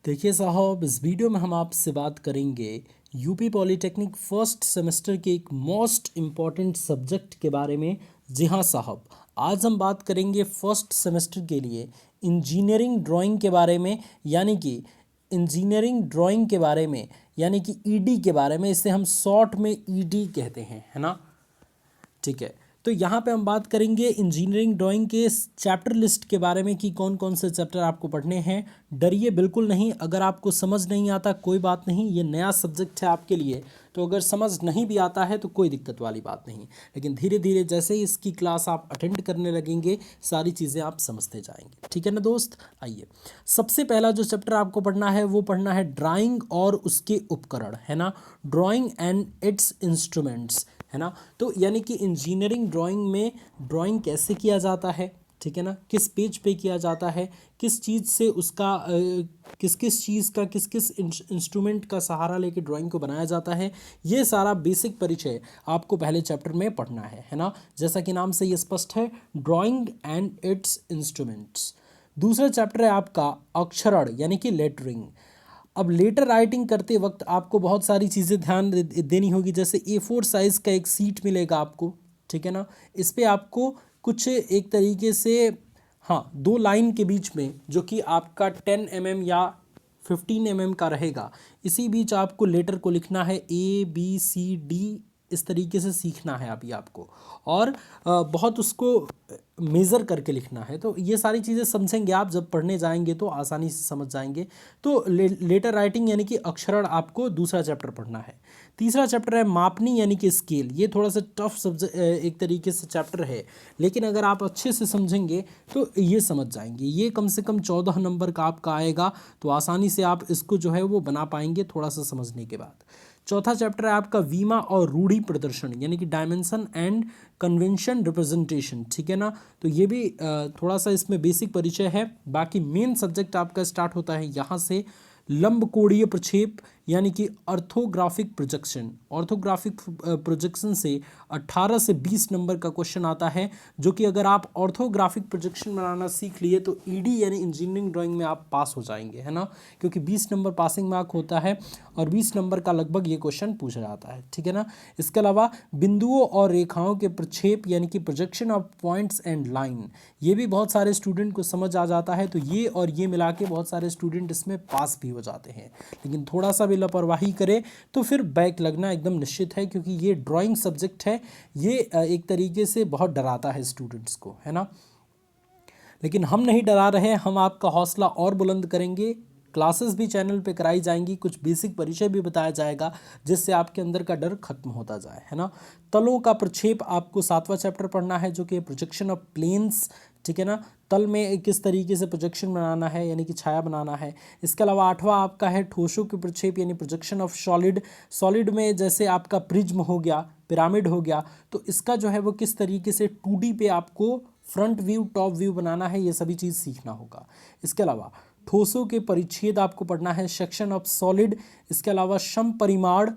देखिए साहब, इस वीडियो में हम आपसे बात करेंगे यूपी पॉलिटेक्निक फर्स्ट सेमेस्टर के एक मोस्ट इम्पॉर्टेंट सब्जेक्ट के बारे में। जी हाँ साहब, आज हम बात करेंगे फर्स्ट सेमेस्टर के लिए इंजीनियरिंग ड्राइंग के बारे में, यानी कि इंजीनियरिंग ड्राइंग के बारे में, यानी कि ईडी के बारे में। इसे हम शॉर्ट में ईडी कहते हैं, है ना। ठीक है, तो यहाँ पे हम बात करेंगे इंजीनियरिंग ड्राइंग के चैप्टर लिस्ट के बारे में कि कौन कौन से चैप्टर आपको पढ़ने हैं। डरिए बिल्कुल नहीं, अगर आपको समझ नहीं आता कोई बात नहीं, ये नया सब्जेक्ट है आपके लिए, तो अगर समझ नहीं भी आता है तो कोई दिक्कत वाली बात नहीं। लेकिन धीरे धीरे जैसे ही इसकी क्लास आप अटेंड करने लगेंगे, सारी चीज़ें आप समझते जाएंगे। ठीक है ना दोस्त। आइए, सबसे पहला जो चैप्टर आपको पढ़ना है वो पढ़ना है ड्राइंग और उसके उपकरण, है ना। ड्राइंग एंड इट्स इंस्ट्रूमेंट्स, है ना। तो यानी कि इंजीनियरिंग ड्राइंग में ड्राइंग कैसे किया जाता है, ठीक है ना, किस पेज पे किया जाता है, किस चीज़ से उसका किस किस चीज़ का किस किस इंस्ट्रूमेंट का सहारा लेके ड्राइंग को बनाया जाता है, ये सारा बेसिक परिचय आपको पहले चैप्टर में पढ़ना है ना। जैसा कि नाम से ये स्पष्ट है, ड्राइंग एंड इट्स इंस्ट्रूमेंट्स। दूसरा चैप्टर है आपका अक्षरण यानी कि लेटरिंग। अब लेटर राइटिंग करते वक्त आपको बहुत सारी चीज़ें ध्यान देनी होगी। जैसे A4 साइज़ का एक सीट मिलेगा आपको, ठीक है ना। इस पे आपको कुछ एक तरीके से, हाँ, दो लाइन के बीच में, जो कि आपका 10 mm या 15 mm का रहेगा, इसी बीच आपको लेटर को लिखना है ABCD। इस तरीके से सीखना है अभी आपको, और बहुत उसको मेज़र करके लिखना है। तो ये सारी चीज़ें समझेंगे आप, जब पढ़ने जाएंगे तो आसानी से समझ जाएंगे। तो लेटर राइटिंग यानी कि अक्षरण आपको दूसरा चैप्टर पढ़ना है। तीसरा चैप्टर है मापनी यानी कि स्केल। ये थोड़ा सा टफ सब्जेक्ट एक तरीके से चैप्टर है, लेकिन अगर आप अच्छे से समझेंगे तो ये समझ जाएंगे। ये कम से कम 14 नंबर का आपका आएगा, तो आसानी से आप इसको जो है वो बना पाएंगे थोड़ा सा समझने के बाद। चौथा चैप्टर है आपका वीमा और रूढ़ि प्रदर्शन यानी कि डायमेंशन एंड कन्वेंशन रिप्रेजेंटेशन, ठीक है ना। तो ये भी थोड़ा सा इसमें बेसिक परिचय है। बाकी मेन सब्जेक्ट आपका स्टार्ट होता है यहाँ से, लंबकोणीय प्रक्षेप यानी कि ऑर्थोग्राफिक प्रोजेक्शन। ऑर्थोग्राफिक प्रोजेक्शन से 18 से 20 नंबर का क्वेश्चन आता है, जो कि अगर आप ऑर्थोग्राफिक प्रोजेक्शन बनाना सीख लिए तो ईडी यानी इंजीनियरिंग ड्राइंग में आप पास हो जाएंगे, है ना। क्योंकि 20 नंबर पासिंग मार्क होता है और 20 नंबर का लगभग ये क्वेश्चन पूछा जाता है, ठीक है ना। इसके अलावा बिंदुओं और रेखाओं के प्रक्षेप यानी कि projection of points and line, ये भी बहुत सारे स्टूडेंट को समझ आ जाता है। तो ये और ये मिला के बहुत सारे स्टूडेंट इसमें पास भी हो जाते हैं, लेकिन थोड़ा सा भी लापरवाही करे तो फिर बैक लगना एकदम निश्चित है, क्योंकि ये ड्राइंग सब्जेक्ट है। ये एक तरीके से बहुत डराता है स्टूडेंट्स को, है ना। लेकिन हम नहीं डरा रहे, हम आपका हौसला और बुलंद करेंगे। क्लासेस भी चैनल पे कराई जाएंगी, कुछ बेसिक परिचय भी बताया जाएगा, जिससे आपके अंदर का डर खत्म होता जाए, है ना। तलों का प्रक्षेप आपको 7वां चैप्टर पढ़ना है, जो कि प्रोजेक्शन ऑफ प्लेन्स, ठीक है ना। तल में किस तरीके से प्रोजेक्शन बनाना है यानी कि छाया बनाना है। इसके अलावा 8वां आपका है ठोसों के प्रक्षेप यानी प्रोजेक्शन ऑफ सॉलिड। सॉलिड में जैसे आपका प्रिज्म हो गया, पिरामिड हो गया, तो इसका जो है वो किस तरीके से 2D पे आपको फ्रंट व्यू टॉप व्यू बनाना है, ये सभी चीज़ सीखना होगा। इसके अलावा ठोसों के परिच्छेद आपको पढ़ना है, सेक्शन ऑफ सॉलिड। इसके अलावा समपरिमाण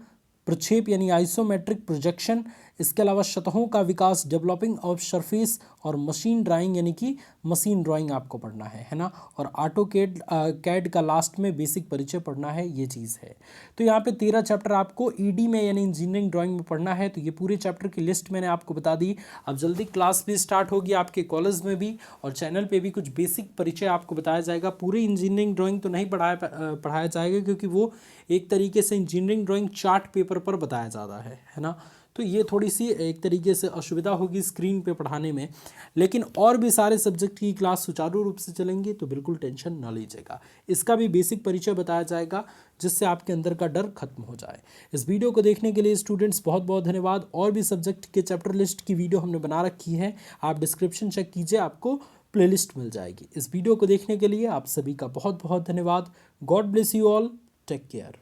प्रक्षेप यानी आइसोमेट्रिक प्रोजेक्शन। इसके अलावा सतहों का विकास, डेवलपिंग ऑफ सरफेस, और मशीन ड्राइंग यानी कि मशीन ड्राइंग आपको पढ़ना है ना। और ऑटो कैड का लास्ट में बेसिक परिचय पढ़ना है, ये चीज़ है। तो यहाँ पे 13 चैप्टर आपको ईडी में यानी इंजीनियरिंग ड्राइंग में पढ़ना है। तो ये पूरे चैप्टर की लिस्ट मैंने आपको बता दी। अब जल्दी क्लास भी स्टार्ट होगी आपके कॉलेज में भी, और चैनल पे भी कुछ बेसिक परिचय आपको बताया जाएगा। पूरी इंजीनियरिंग ड्राइंग तो नहीं पढ़ाया जाएगा, क्योंकि वो एक तरीके से इंजीनियरिंग ड्राइंग चार्ट पेपर पर बताया जाता है ना। तो ये थोड़ी सी एक तरीके से असुविधा होगी स्क्रीन पे पढ़ाने में, लेकिन और भी सारे सब्जेक्ट की क्लास सुचारू रूप से चलेंगी, तो बिल्कुल टेंशन ना लीजिएगा। इसका भी बेसिक परिचय बताया जाएगा, जिससे आपके अंदर का डर खत्म हो जाए। इस वीडियो को देखने के लिए स्टूडेंट्स बहुत बहुत धन्यवाद। और भी सब्जेक्ट के चैप्टर लिस्ट की वीडियो हमने बना रखी है, आप डिस्क्रिप्शन चेक कीजिए, आपको प्लेलिस्ट मिल जाएगी। इस वीडियो को देखने के लिए आप सभी का बहुत बहुत धन्यवाद। God bless you all, take care.